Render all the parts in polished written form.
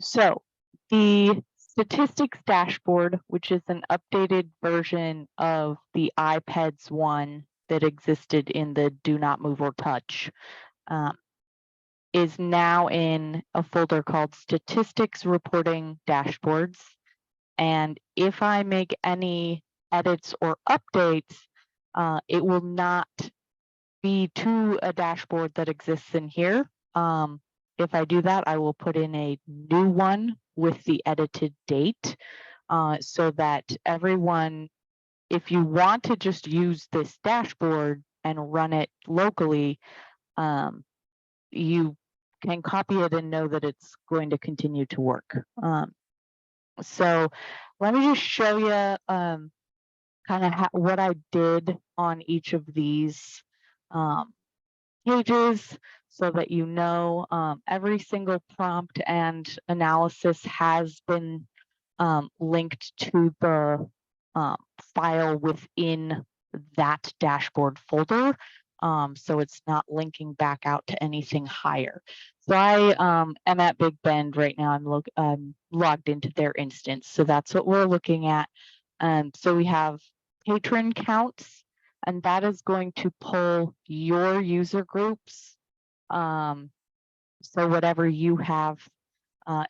So the statistics dashboard, which is an updated version of the IPEDS one that existed in the Do Not Move or Touch, is now in a folder called Statistics Reporting Dashboards. And if I make any edits or updates, it will not be to a dashboard that exists in here. If I do that, I will put in a new one with the edited date, so that everyone, if you want to just use this dashboard and run it locally, you can copy it and know that it's going to continue to work. So let me just show you kind of what I did on each of these pages, so that you know every single prompt and analysis has been linked to the file within that dashboard folder. So it's not linking back out to anything higher. So I am at Big Bend right now. I'm logged into their instance. So that's what we're looking at. So we have patron counts, and that is going to pull your user groups. So whatever you have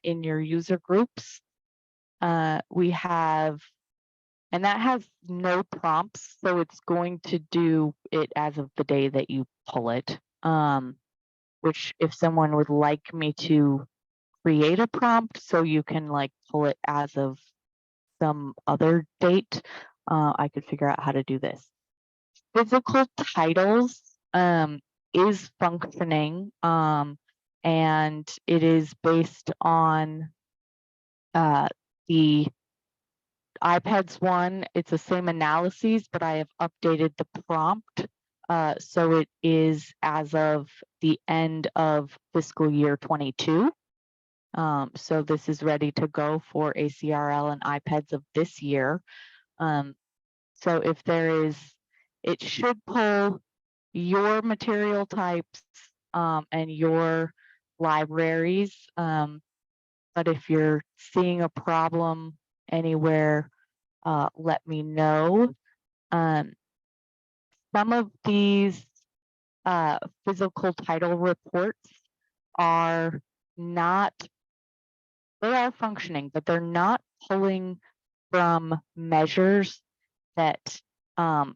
in your user groups. We have, and that has no prompts, so it's going to do it as of the day that you pull it. Which, if someone would like me to create a prompt so you can like pull it as of some other date, I could figure out how to do this. Physical titles is functioning, and it is based on the IPEDS one. It's the same analyses, but I have updated the prompt. So it is as of the end of fiscal year 22. So this is ready to go for ACRL and IPEDS of this year. So if there is, it should pull your material types and your libraries. But if you're seeing a problem anywhere, let me know. Some of these physical title reports are not, they are functioning, but they're not pulling from measures that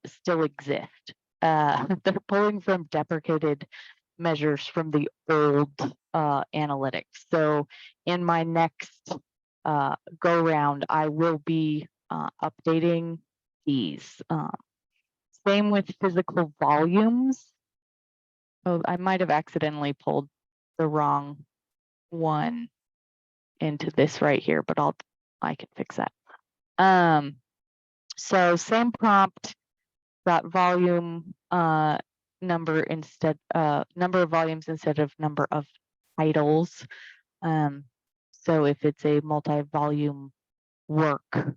still exist. They're pulling from deprecated measures from the old analytics. So in my next go round, I will be updating these. Same with physical volumes. Oh, I might have accidentally pulled the wrong one into this right here, but I can fix that. So same prompt, got volume number instead, number of volumes instead of number of titles. So if it's a multi-volume work,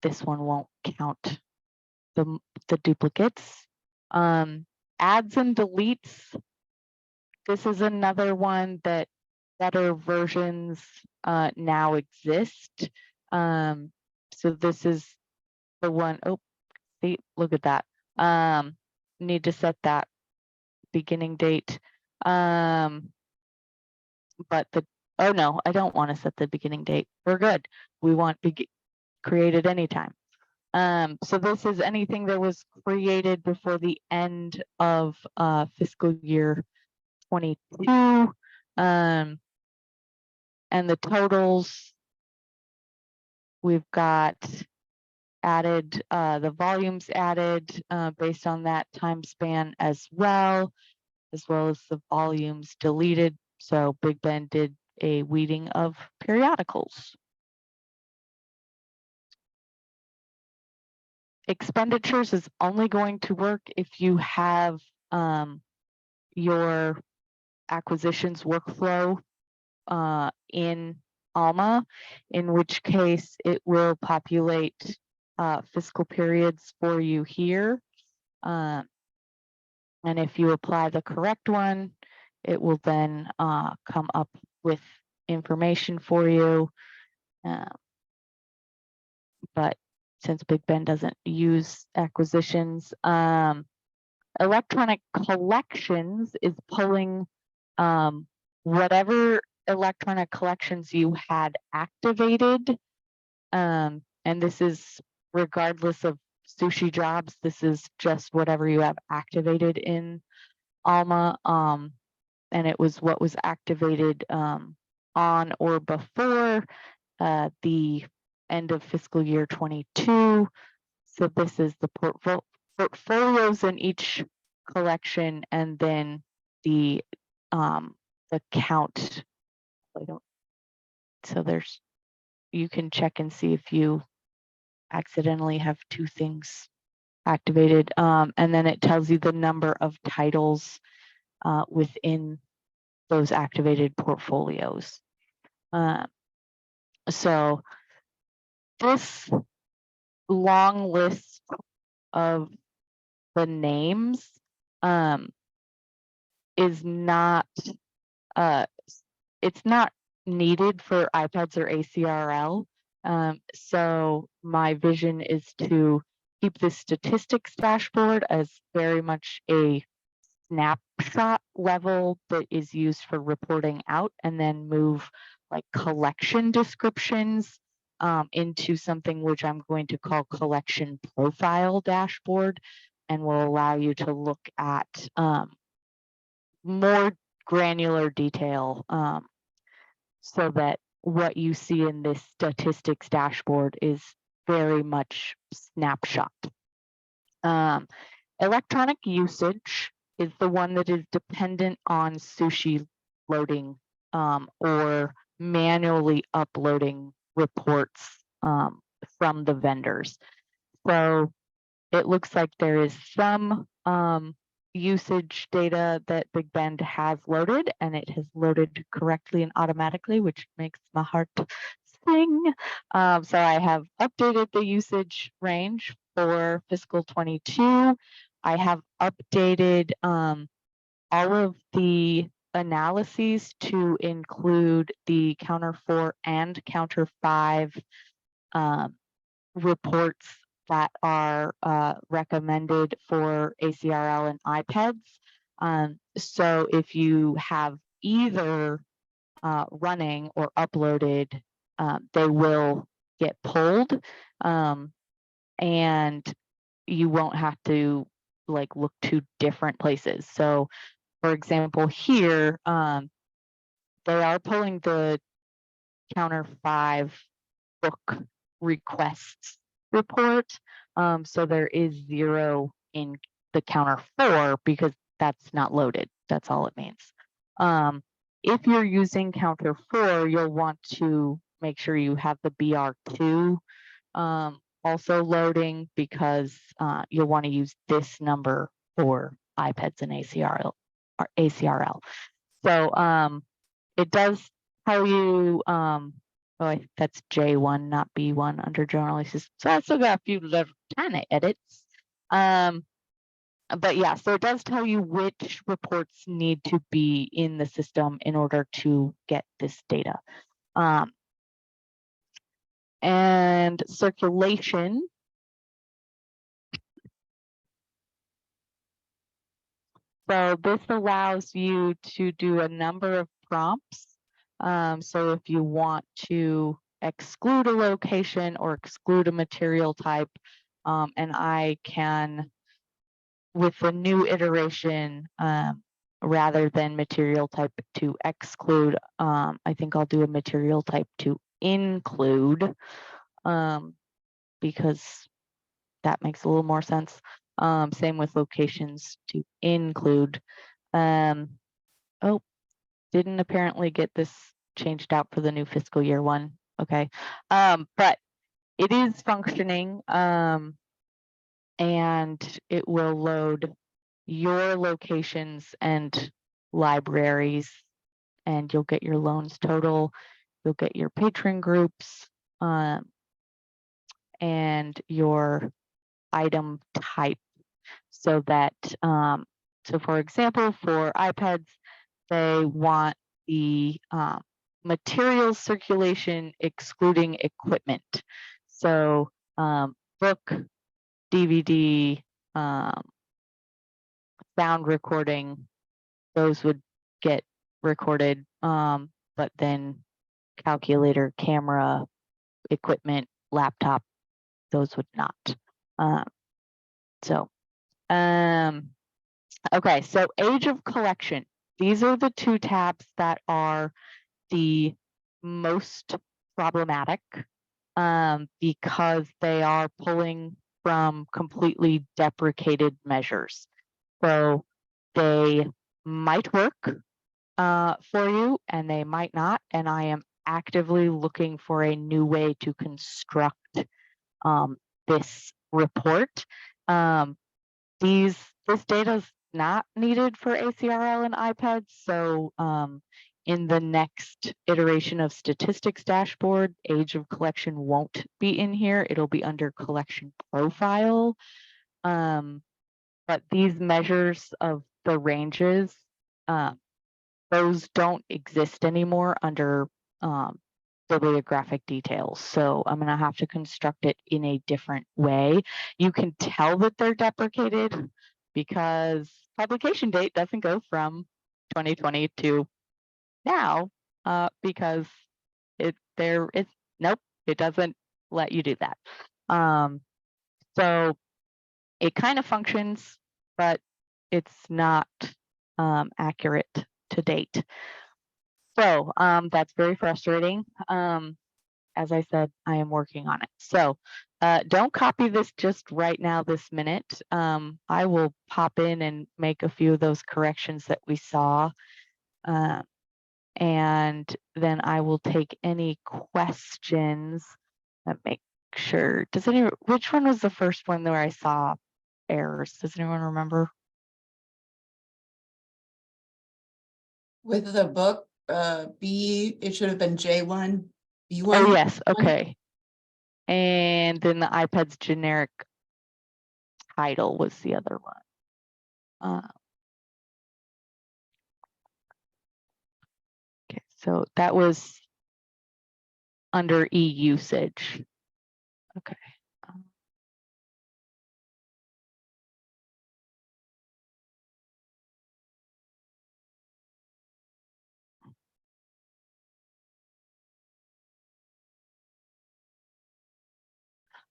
this one won't count the duplicates. Adds and deletes. This is another one that better versions now exist. So this is the one, oh, see, look at that. Need to set that beginning date. But oh no, I don't want to set the beginning date. We're good. We want created anytime. So this is anything that was created before the end of fiscal year 22. And the totals, we've got added, the volumes added based on that time span as well as the volumes deleted. So Big Bend did a weeding of periodicals. Expenditures is only going to work if you have your acquisitions workflow in Alma, in which case it will populate fiscal periods for you here. And if you apply the correct one, it will then come up with information for you. But since Big Bend doesn't use acquisitions, electronic collections is pulling whatever electronic collections you had activated. And this is regardless of sushi jobs. This is just whatever you have activated in Alma. And it was what was activated on or before the end of fiscal year 22. So this is the portfolios in each collection, and then the count. So there's, you can check and see if you accidentally have two things activated, and then it tells you the number of titles within those activated portfolios. So this long list of the names is not it's not needed for IPEDS or ACRL. So my vision is to keep the statistics dashboard as very much a snapshot level that is used for reporting out, and then move like collection descriptions into something which I'm going to call collection profile dashboard, and will allow you to look at more granular detail so that what you see in this statistics dashboard is very much snapshot. Electronic usage is the one that is dependent on sushi loading or manually uploading reports from the vendors. So it looks like there is some usage data that Big Bend has loaded, and it has loaded correctly and automatically, which makes my heart sing. So I have updated the usage range for fiscal 22. I have updated all of the analyses to include the counter 4 and counter 5 reports that are recommended for ACRL and IPEDS. So if you have either running or uploaded, they will get pulled, and you won't have to like look to different places. So for example, here, they are pulling the counter 5 book requests report. So there is 0 in the counter 4 because that's not loaded. That's all it means. If you're using counter 4, you'll want to make sure you have the BR2 also loading, because you'll want to use this number for IPEDS and ACRL. So it does tell you, that's J1, not B1 under general releases. So I still got a few little tiny edits. But yeah, so it does tell you which reports need to be in the system in order to get this data. And circulation. So this allows you to do a number of prompts. So if you want to exclude a location or exclude a material type, and I can, with the new iteration, rather than material type to exclude, I think I'll do a material type to include, because that makes a little more sense. Same with locations to include. Oh, didn't apparently get this changed out for the new fiscal year one. Okay. But it is functioning, and it will load your locations and libraries, and you'll get your loans total, you'll get your patron groups, and your item type, so that so for example, for IPEDS, they want the materials circulation excluding equipment. So book, DVD, sound recording, those would get recorded, but then calculator, camera, equipment, laptop, those would not. Okay, so age of collection. These are the two tabs that are the most problematic because they are pulling from completely deprecated measures. So they might work for you and they might not. And I am actively looking for a new way to construct this report. This data is not needed for ACRL and IPEDS. So in the next iteration of statistics dashboard, age of collection won't be in here. It'll be under collection profile. But these measures of the ranges, those don't exist anymore under bibliographic details. So I'm gonna have to construct it in a different way. You can tell that they're deprecated because publication date doesn't go from 2020 to now because nope, it doesn't let you do that. So it kind of functions, but it's not accurate to date. So that's very frustrating. As I said, I am working on it. So don't copy this just right now, this minute. I will pop in and make a few of those corrections that we saw. And then I will take any questions and make sure. Which one was the first one where I saw errors? Does anyone remember? With the book, B, it should have been J1, B1. Oh, yes. Okay. And then the IPEDS generic title was the other one. Okay, so that was under e-usage. Okay.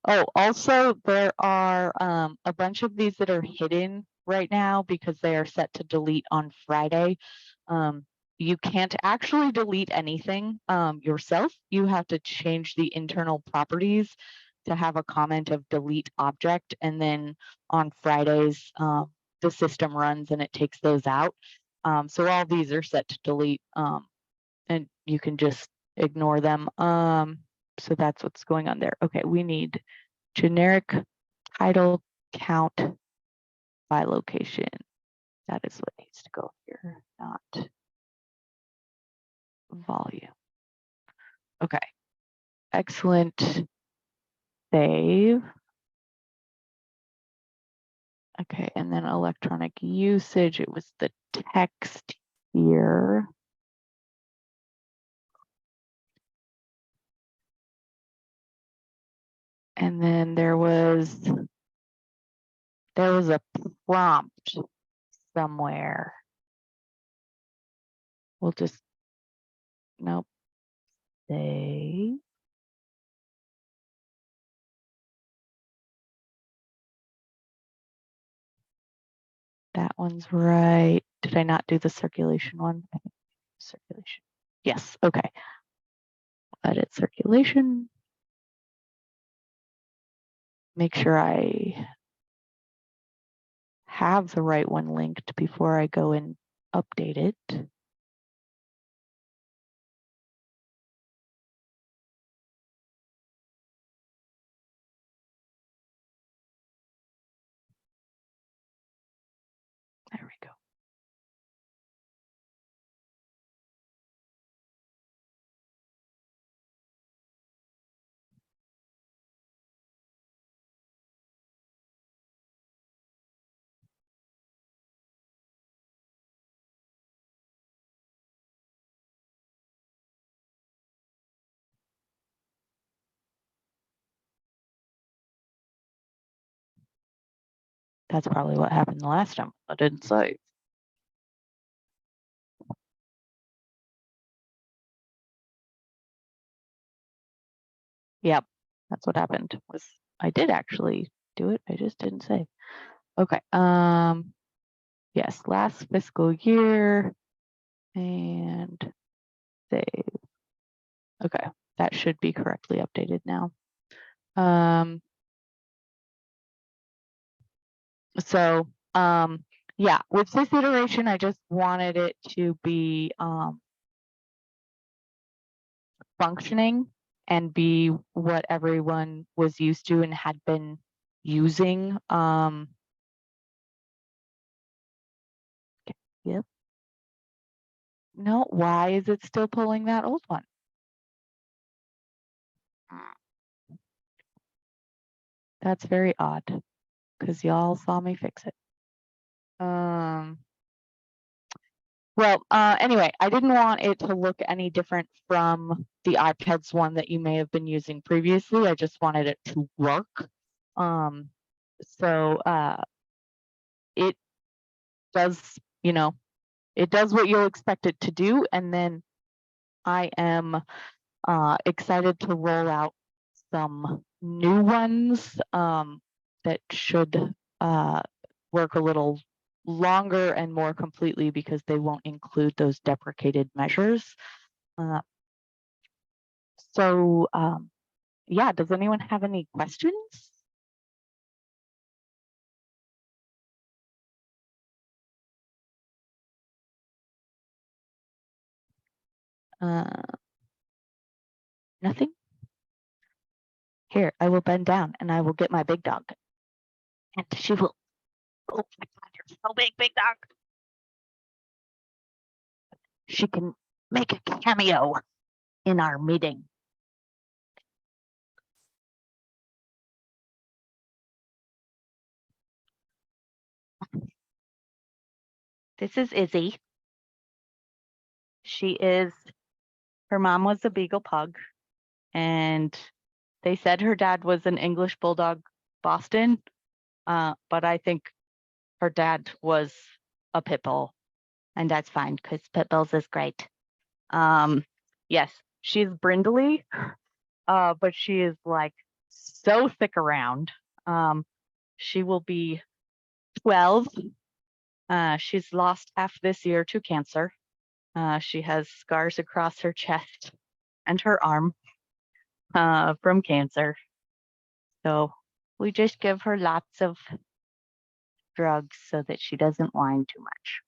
Oh, also there are a bunch of these that are hidden right now because they are set to delete on Friday. You can't actually delete anything yourself. You have to change the internal properties to have a comment of delete object. And then on Fridays, the system runs and it takes those out. So all these are set to delete and you can just ignore them. So that's what's going on there. Okay, we need generic title count by location. That is what needs to go here, not volume. Okay, excellent. Save. Okay, and then electronic usage, it was the text here. And then there was a prompt somewhere. We'll just, nope, save. That one's right. Did I not do the circulation one? I think circulation. Yes, okay. Edit circulation. Make sure I have the right one linked before I go and update it. There we go. That's probably what happened the last time. I didn't say. Yep, that's what happened. Was I did actually do it. I just didn't say. Okay. Yes, last fiscal year and save. Okay, that should be correctly updated now. So yeah, with this iteration, I just wanted it to be functioning and be what everyone was used to and had been using. Yep. No, why is it still pulling that old one? That's very odd because y'all saw me fix it. Well, anyway, I didn't want it to look any different from the IPEDS one that you may have been using previously. I just wanted it to work. So it does, you know, it does what you'll expect it to do. And then I am excited to roll out some new ones that should work a little longer and more completely because they won't include those deprecated measures. So yeah, does anyone have any questions? Nothing? Here, I will bend down and I will get my big dog. And she will, oh my God, you're so big, big dog. She can make a cameo in our meeting. This is Izzy. She is, her mom was a Beagle Pug, and they said her dad was an English Bulldog Boston, but I think her dad was a pit bull, and that's fine because pit bulls is great. Yes, she's brindly, but she is like so thick around. She will be 12. She's lost half this year to cancer. She has scars across her chest and her arm from cancer. So we just give her lots of drugs so that she doesn't whine too much.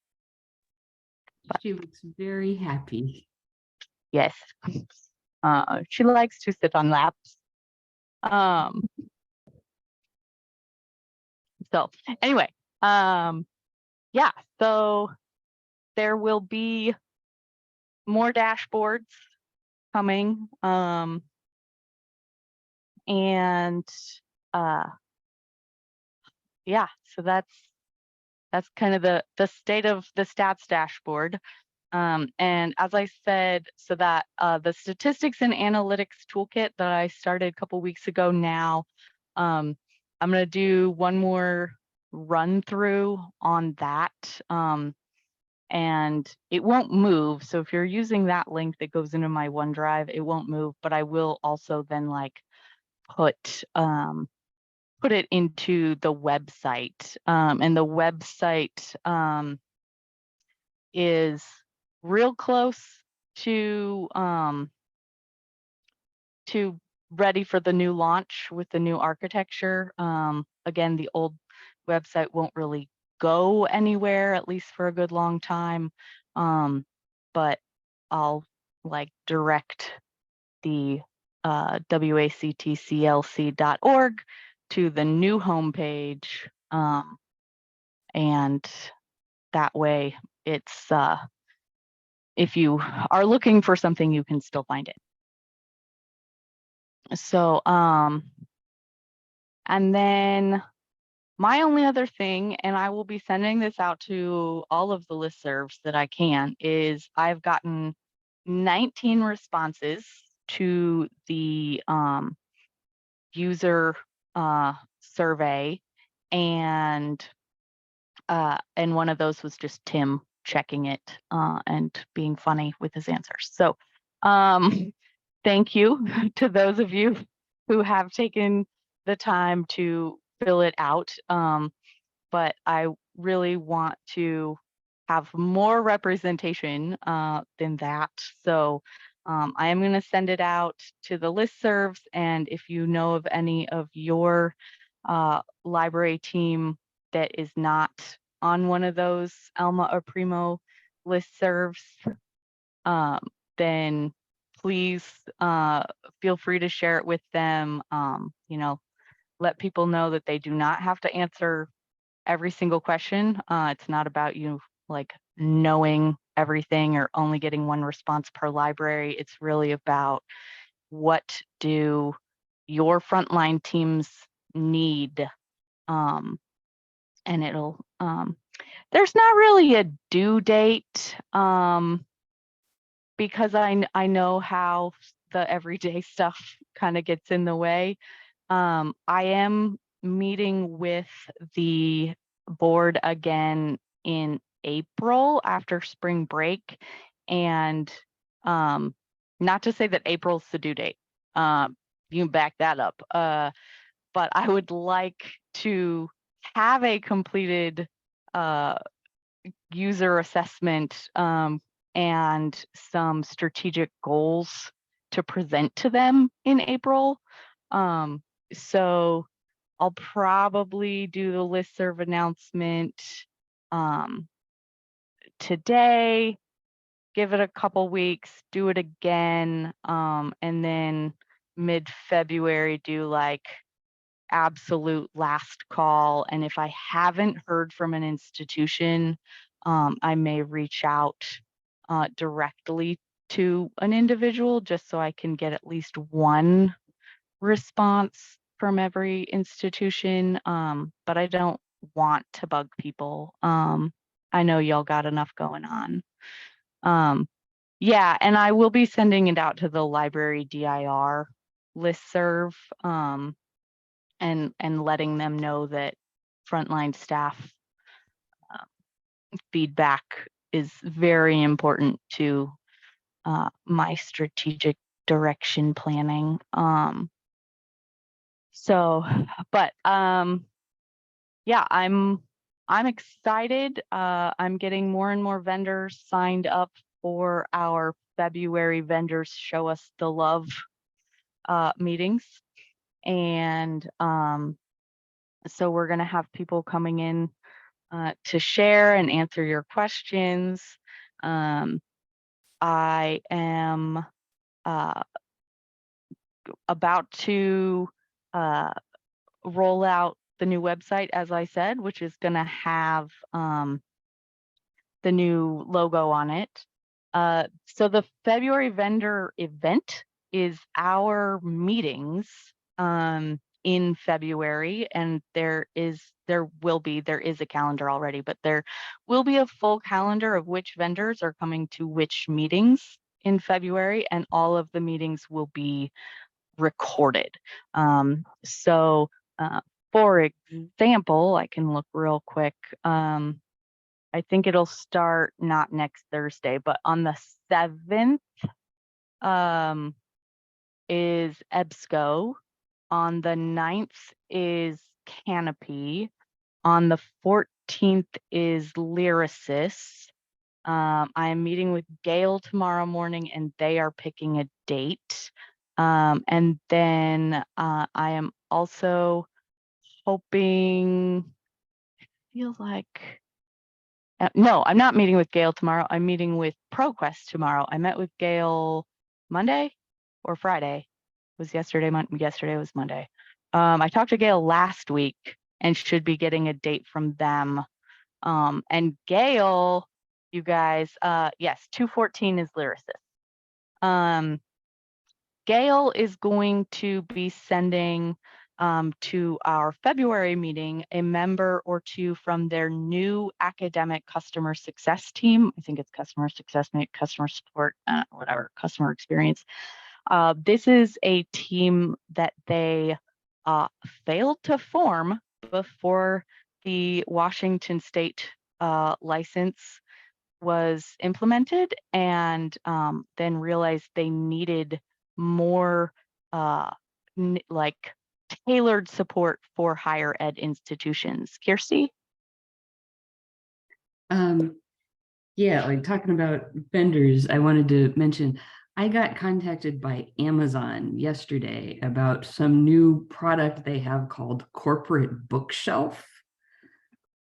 She looks very happy. Yes. She likes to sit on laps. So anyway, yeah, so there will be more dashboards coming. And yeah, so that's kind of the state of the stats dashboard. And as I said, so that the statistics and analytics toolkit that I started a couple weeks ago now, I'm going to do one more run through on that. And it won't move. So if you're using that link that goes into my OneDrive, it won't move, but I will also then like put it into the website. And the website is real close to ready for the new launch with the new architecture. Again, the old website won't really go anywhere, at least for a good long time. But I'll like direct the wactclc.org to the new homepage. And that way it's if you are looking for something, you can still find it. So and then my only other thing, and I will be sending this out to all of the listservs that I can, is I've gotten 19 responses to the user survey, and one of those was just Tim checking it and being funny with his answers. So thank you to those of you who have taken the time to fill it out. But I really want to have more representation than that. So I am going to send it out to the listservs, and if you know of any of your library team that is not on one of those Alma or Primo listservs, then please feel free to share it with them. You know, let people know that they do not have to answer every single question. It's not about you like knowing everything or only getting one response per library. It's really about what do your frontline teams need. And it'll, there's not really a due date because I know how the everyday stuff kind of gets in the way. I am meeting with the board again in April after spring break, and not to say that April's the due date. You can back that up. But I would like to have a completed user assessment and some strategic goals to present to them in April. So I'll probably do the listserv announcement today, give it a couple weeks, do it again, and then mid-February do like absolute last call. And if I haven't heard from an institution, I may reach out directly to an individual just so I can get at least one response from every institution. But I don't want to bug people. I know y'all got enough going on. Yeah, and I will be sending it out to the library DIR listserv. And letting them know that frontline staff feedback is very important to my strategic direction planning. But yeah, I'm excited. I'm getting more and more vendors signed up for our February vendors show us the love meetings, and so we're going to have people coming in to share and answer your questions. I am about to roll out the new website, as I said, which is going to have the new logo on it. So the February vendor event is our meetings in February, and there is a calendar already, but there will be a full calendar of which vendors are coming to which meetings in February, and all of the meetings will be recorded. So for example, I can look real quick. I think it'll start not next Thursday, but on the 7th is EBSCO. On the 9th is Canopy. On the 14th is Lyrasis. I am meeting with Gail tomorrow morning, and they are picking a date. And then I am also hoping, feels like, no, I'm not meeting with Gail tomorrow. I'm meeting with ProQuest tomorrow. I met with Gail Monday or Friday. It was yesterday. Yesterday was Monday. I talked to Gail last week and should be getting a date from them. And Gail, you guys, yes, 214 is Lyrasis. Gail is going to be sending to our February meeting a member or two from their new academic customer success team. I think it's customer success, customer support, whatever, customer experience. This is a team that they failed to form, before the Washington State license was implemented, and then realized they needed more like tailored support for higher ed institutions. Kirsty? Yeah, like talking about vendors, I wanted to mention, I got contacted by Amazon yesterday about some new product they have called Corporate Bookshelf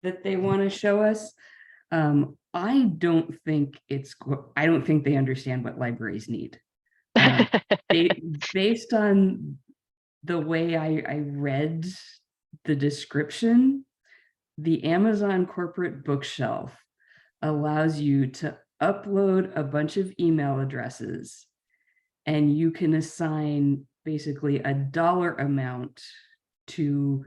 that they want to show us. I don't think they understand what libraries need. Based on the way I read the description, the Amazon Corporate Bookshelf allows you to upload a bunch of email addresses, and you can assign basically a dollar amount to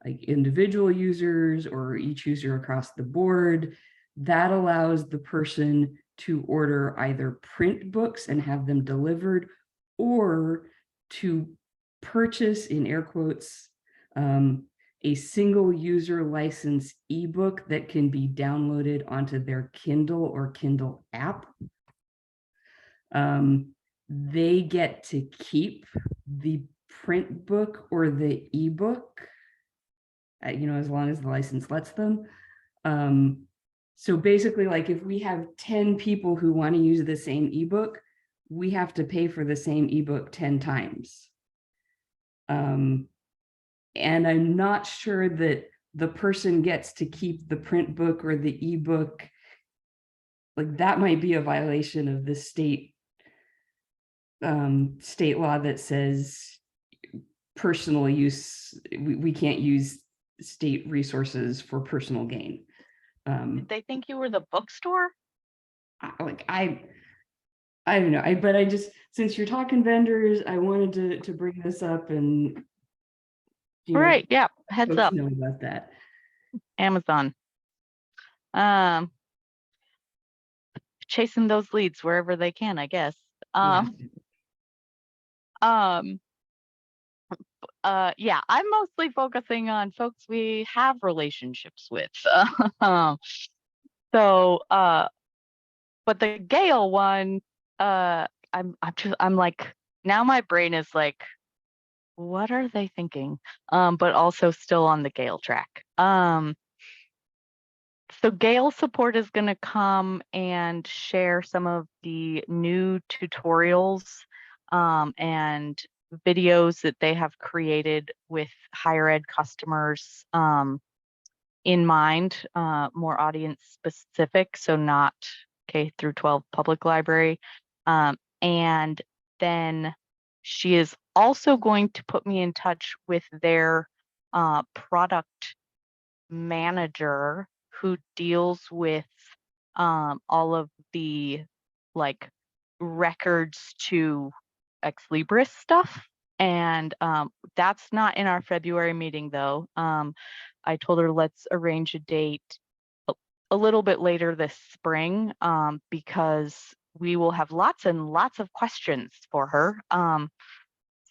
like individual users or each user across the board. That allows the person to order either print books and have them delivered, or to purchase, in air quotes, a single user license ebook that can be downloaded onto their Kindle or Kindle app. They get to keep the print book or the ebook, as long as the license lets them. So basically, like if we have 10 people who want to use the same ebook, we have to pay for the same ebook 10 times. And I'm not sure that the person gets to keep the print book or the ebook. Like that might be a violation of the state law that says personal use, we can't use state resources for personal gain. Did they think you were the bookstore? I don't know. But I just, since you're talking vendors, I wanted to bring this up and Right, yeah, heads folks up. know about that. Amazon. Chasing those leads wherever they can, I guess. Yeah, I'm mostly focusing on folks we have relationships with. So, but the Gale one, I'm like, now my brain is like, what are they thinking? But also still on the Gale track. So Gale support is going to come and share some of the new tutorials and videos that they have created with higher ed customers in mind, more audience specific, so not K through 12 public library. And then she is also going to put me in touch with their product manager who deals with all of the like records to Ex Libris stuff. And that's not in our February meeting though. I told her let's arrange a date a little bit later this spring because we will have lots and lots of questions for her.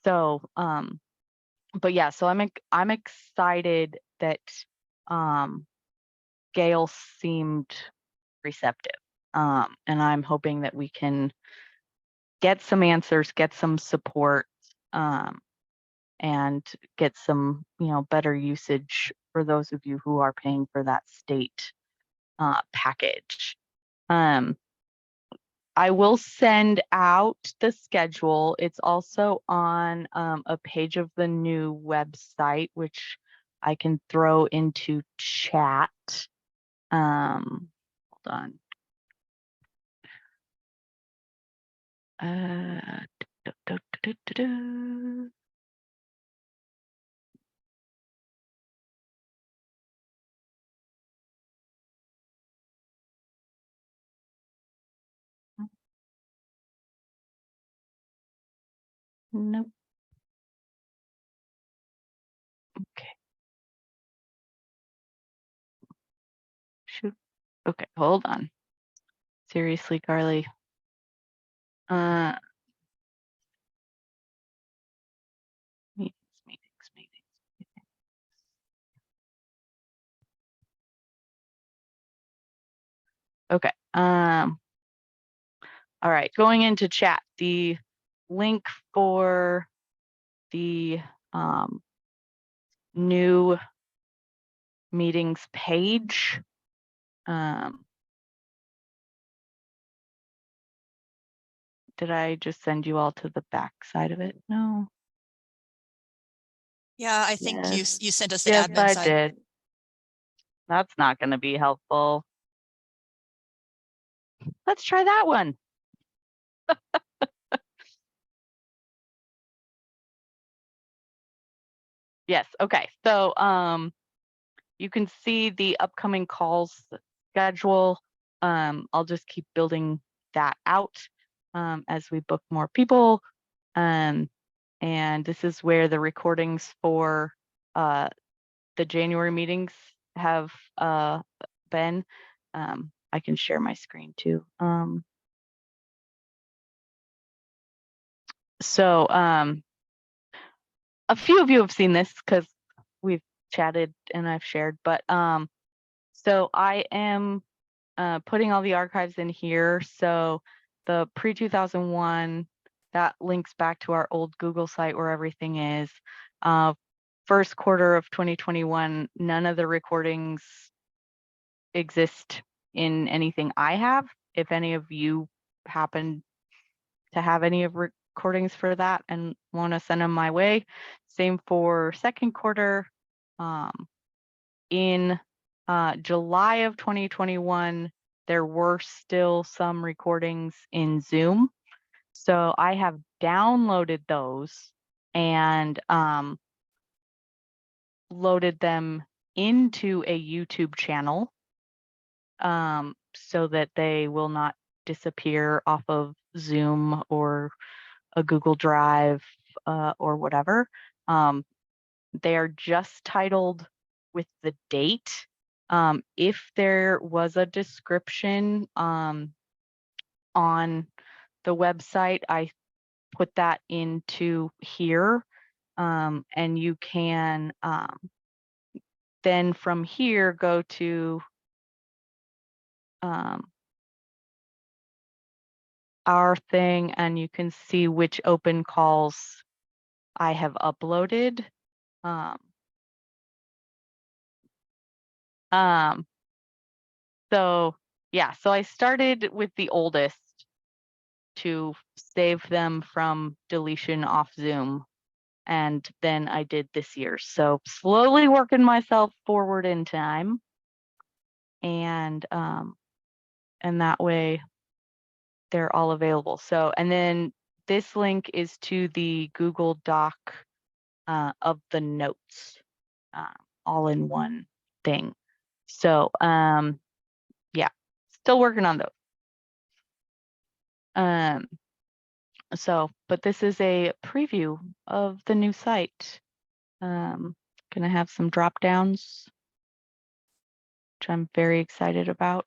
But yeah, so I'm excited that Gail seemed receptive. And I'm hoping that we can get some answers, get some support, and get some, better usage for those of you who are paying for that state package. I will send out the schedule. It's also on a page of the new website, which I can throw into chat. Hold on. Nope. Okay. Shoot. Okay, hold on. Seriously, Carly. Meetings. Okay. All right, going into chat, the link for the new meetings page. Did I just send you all to the back side of it? No. Yeah, I think you Yes. you sent us the Yes, admin I side. did. That's not going to be helpful. Let's try that one. Yes. Okay. So you can see the upcoming calls schedule. I'll just keep building that out as we book more people. And this is where the recordings for the January meetings have been. I can share my screen too. So a few of you have seen this because we've chatted and I've shared, but so I am putting all the archives in here. So the pre-2001, that links back to our old Google site where everything is. First quarter of 2021, none of the recordings exist in anything I have. If any of you happen to have any of recordings for that and want to send them my way, same for second quarter. In July of 2021, there were still some recordings in Zoom. So I have downloaded those and loaded them into a YouTube channel so that they will not disappear off of Zoom or a Google Drive or whatever. They are just titled with the date. If there was a description on the website, I put that into here, and you can then from here go to our thing and you can see which open calls I have uploaded. So yeah, so I started with the oldest to save them from deletion off Zoom. And then I did this year. So slowly working myself forward in time. And that way they're all available. So, and then this link is to the Google Doc of the notes, all in one thing. So yeah, still working on those. So, but this is a preview of the new site. Gonna have some drop downs, which I'm very excited about.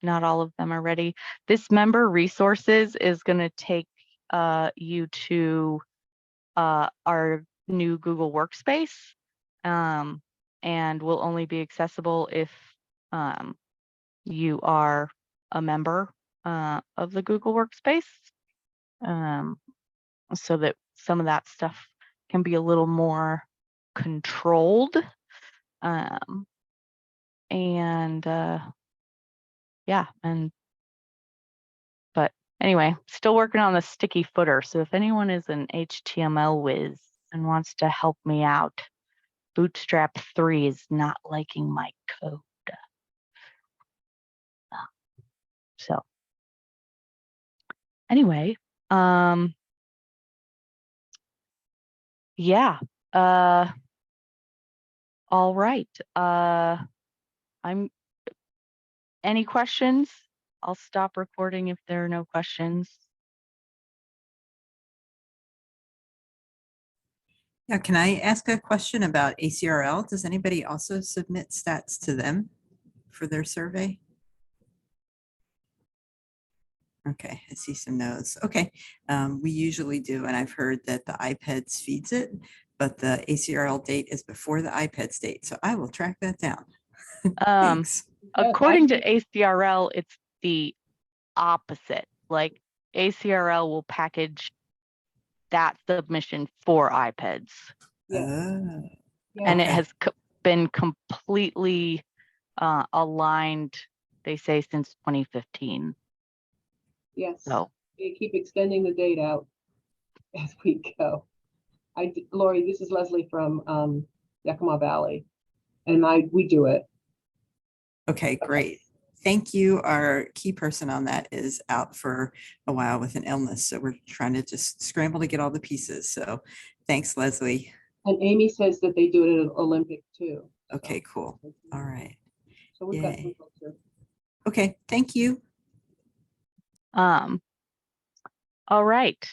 Not all of them are ready. This member resources is gonna take you to our new Google Workspace, and will only be accessible if you are a member of the Google Workspace, so that some of that stuff can be a little more controlled. And yeah, but anyway, still working on the sticky footer. So if anyone is an HTML whiz and wants to help me out, Bootstrap 3 is not liking my code. So anyway, yeah, all right. Any questions? I'll stop recording if there are no questions. Yeah, can I ask a question about ACRL? Does anybody also submit stats to them for their survey? Okay, I see some no's. Okay, we usually do, and I've heard that the IPEDS feeds it, but the ACRL date is before the IPEDS date, so I will track that down. Thanks. according to ACRL, it's the opposite. Like ACRL will package that submission for IPEDS. Oh, And it okay. has been completely aligned, they say, since 2015. Yes, So they keep extending the date out as we go. Lori, this is Leslie from Yakima Valley, and we do it. Okay, great. Thank you. Our key person on that is out for a while with an illness. So we're trying to just scramble to get all the pieces. So thanks, Leslie. And Amy says that they do it at Olympic too. Okay, cool. All right. So we've got Yay. some folks here. Okay, thank you. all right.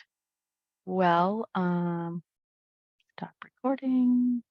Well, stop recording.